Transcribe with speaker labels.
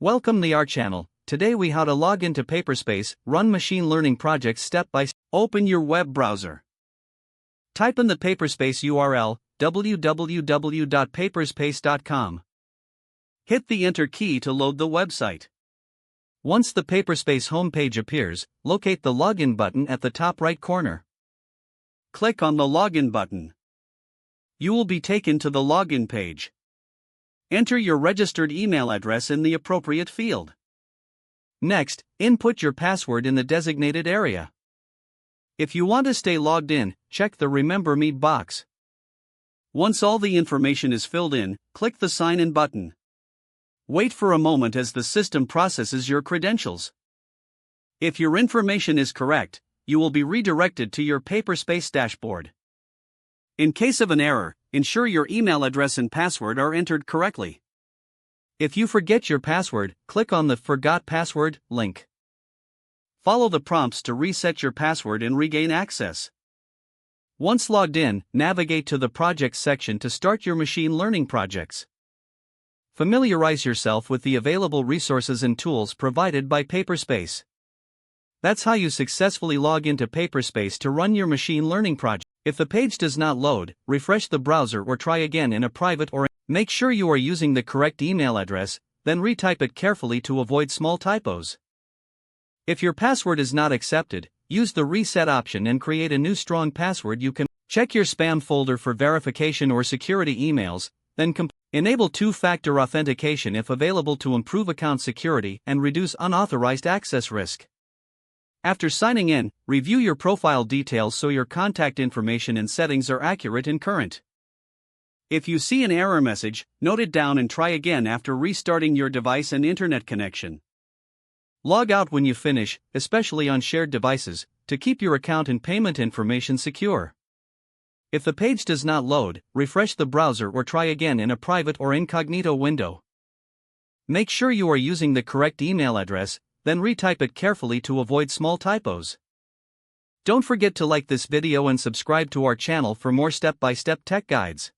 Speaker 1: Welcome to our channel. Today we how to log into Paperspace, run machine learning projects step by step. Open your web browser. Type in the Paperspace URL, www.paperspace.com. Hit the enter key to load the website. Once the Paperspace homepage appears, locate the login button at the top right corner. Click on the login button. You will be taken to the login page. Enter your registered email address in the appropriate field. Next, input your password in the designated area. If you want to stay logged in, check the Remember Me box. Once all the information is filled in, click the Sign In button. Wait for a moment as the system processes your credentials. If your information is correct, you will be redirected to your Paperspace dashboard. In case of an error, ensure your email address and password are entered correctly. If you forget your password, click on the Forgot Password link. Follow the prompts to reset your password and regain access. Once logged in, navigate to the Projects section to start your machine learning projects. Familiarize yourself with the available resources and tools provided by Paperspace. That's how you successfully log into Paperspace to run your machine learning project. If the page does not load, refresh the browser or try again in a private or make sure you are using the correct email address, then retype it carefully to avoid small typos. If your password is not accepted, use the reset option and create a new strong password. You can check your spam folder for verification or security emails, then enable two-factor authentication if available to improve account security and reduce unauthorized access risk. After signing in, review your profile details so your contact information and settings are accurate and current. If you see an error message, note it down and try again after restarting your device and internet connection. Log out when you finish, especially on shared devices, to keep your account and payment information secure. If the page does not load, refresh the browser or try again in a private or incognito window. Make sure you are using the correct email address, then retype it carefully to avoid small typos. Don't forget to like this video and subscribe to our channel for more step-by-step tech guides.